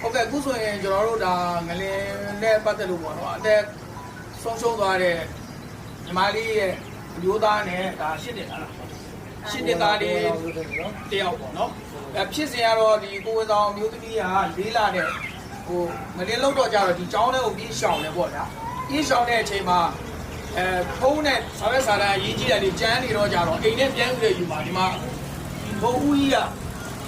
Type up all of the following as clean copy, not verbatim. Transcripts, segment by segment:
ဟုတ်ကဲ့အခုဆိုရင်ကျွန်တော်တို့ဒါငလင်နဲ့ပတ်သက်လို့ပေါ့နော်အသက်ဆုံးရှုံးသွားတဲ့ညီမလေးရဲ့အမျိုးသားနဲ့ဒါရှစ်နှစ်သားလားရှစ်နှစ်သားလေးတယောက်ပေါ့နော်ဖြစ်စဉ်ကတော့ဒီကိုယ်ဆောင်မျိုးသမီးကလေးလာတဲ့ဟိုငလင်လောက်တော့ကြတော့ဒီကျောင်းထဲကိုပြေးရှောင်တယ်ပေါ့ဗျာပြေးရှောင်တဲ့အချိန်မှာဖုန်းနဲ့ဆောက်ရစာတန်းအရေးကြီးတယ်လေကျန်းနေတော့ကြတော့အိမ်နဲ့ပြန်ယူတဲ့ယူမှာဒီမှာဘုံဦးကြီးက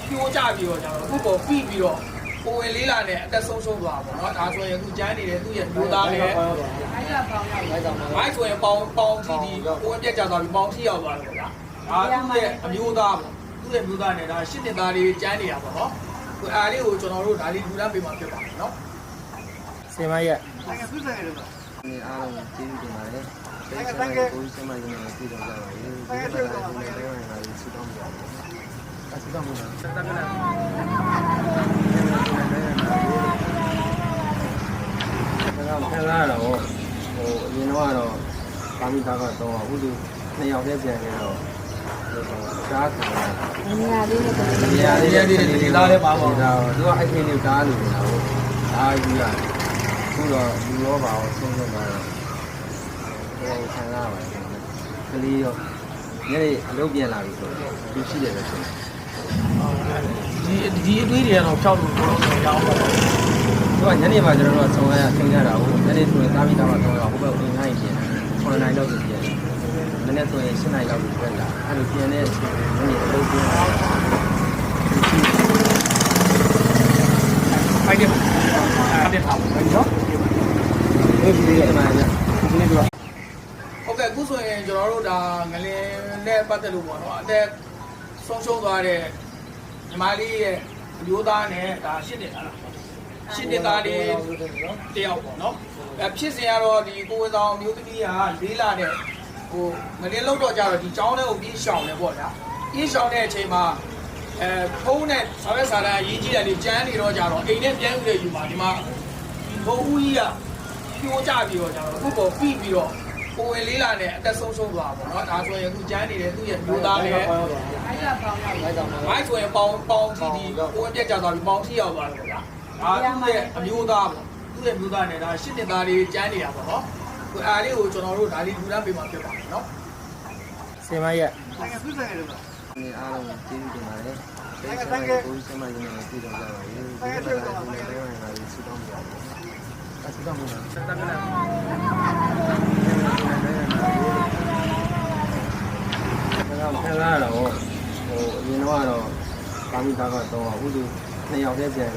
ပြိုးကြပြီးတော့ကြတော့အခုပေါ်ပြီးပြီးတော့ကိုဝင်လေးလာနဲ့အသက်ဆုံးရှုံးသွားပါတော့ဒါဆိုရင်အခုကျန်းနေတဲ့သူ့ရဲ့မျိုးသားလည်းအိုက်ကပေါင်းရောက်အိုက်ဆိုရင်ပေါင်းကြည့်ဒီကိုဝင်ပြက်ကြသွားပြီးပေါင်းထိရောက်သွားတယ်ဗျာဒါသူ့ရဲ့အမျိုးသားပေါ့သူ့ရဲ့မျိုးသားနဲ့ဒါရှစ်နှစ်သားလေးကျန်းနေတာပေါ့နော်ကိုအားလေးကိုကျွန်တော်တို့ဒါလေးလူလမ်းပေးမှဖြစ်ပါမယ်နော်စင်မရက်ဒီအားလုံးကျေးဇူးတင်ပါတယ်။တကယ်ကိုစမရင်းနဲ့ပြည်တော်ကြပါရေ။ဒီကနေ့ကိုလည်းပြောရတာစီတောင်းပြပါတယ်။အစီတောင်းမှာစက်တက်ကလည်းခံလာတော့ဟိုအရင်တော့ပါမီတာကတော့အခုဒီ2ယောက်တည်းပြန်ခဲ့တော့ကားခံနေရာလေးနဲ့နေရာလေးဒီသားလေးပါပါဒါသူကအဲ့ဒီလေးကားလို့နေတာဟုတ်အားကြီးရတယ်ခုတော့လူရောပါအောင်ဆုံးဆုံးပါတော့ခံရပါတယ်ကလေးရောညနေအလုပ်ပြန်လာပြီဆိုတော့သူရှိတယ်ပဲဆိုဒီအတွေးတွေကတော့ဖြောက်လို့တော့ရောင်းပါတော့သူကညနေမှာကျွန်တော်တို့ဆုံးရဆင်းရတာဟုတ်ညနေဆိုရင်သားမိသားမဆုံးရဟိုဘက်ဝင်နိုင်ပြန်9နိုင်လောက်ဆိုပြန်နည်းနည်းဆိုရင်10နိုင်လောက်ပြန်လာအဲ့လိုပြန်တဲ့ညနေအလုပ်ပြန်လာဖိုက်တယ်အားတက်ထားပါမယ်နော်ဒီနေ့မှလည်းဒီနေ့တော့ဟုတ်ကဲ့အခုဆိုရင်ကျွန်တော်တို့ဒါငလင်နဲ့ပတ်သက်လို့ပေါ့နော်အသက်ဆုံးရှုံးသွားတဲ့ညီမလေးရဲ့အမျိုးသားနဲ့ဒါရှစ်နှစ်သားလားရှစ်နှစ်သားလေးတယောက်ပေါ့နော်ဖြစ်စဉ်ကတော့ဒီကိုယ်ဆောင်မျိုးသမီးကလေးလာတဲ့ဟိုငလင်လောက်တော့ကြတော့ဒီကျောင်းထဲကိုပြေးရှောင်တယ်ပေါ့ဗျာပြေးရှောင်တဲ့အချိန်မှာဖုန်းနဲ့ဆောက်ရစာတန်းအရေးကြီးတယ်လေကျန်းနေတော့ကြတော့အိမ်နဲ့ပြန်ယူတဲ့ယူမှာဒီမှာဘုံဦးကြီးကပြိုးကြပြီးတော့ကြတော့အခုပေါ်ပြီးပြီးတော့ကိုဝင်လေးလာနဲ့အသက်ဆုံးရှုံးသွားပါတော့ဒါဆိုရင်အခုကျန်းနေတဲ့သူ့ရဲ့မျိုးသားလည်းအိုက်ကပေါင်းရောက်အိုက်ဆိုရင်ပေါင်းကြည့်ဒီကိုဝင်ပြက်ကြသွားပြီးပေါင်းထိရောက်သွားတယ်ဗျာဒါသူ့ရဲ့အမျိုးသားပေါ့သူ့ရဲ့မျိုးသားနဲ့ဒါရှစ်နှစ်သားလေးကျန်းနေတာပေါ့နော်ကိုအားလေးကိုကျွန်တော်တို့ဒါလေးလူလမ်းပေးမှဖြစ်ပါမယ်နော်စင်မရက်ဒီအားလုံးကျေးဇူးတင်ပါတယ်။တကယ်ကိုစမရင်းနဲ့ပြည်တော်ကြပါရေ။ဒီကနေ့ကိုလည်းပြောရတာစီတောင်းပြပါတယ်။အစီတောင်းမှာစက်တက်ကလည်းခံလာတော့ဟိုအရင်တော့ပါမီတာကတော့အခုဒီ2ယောက်တည်းပြန်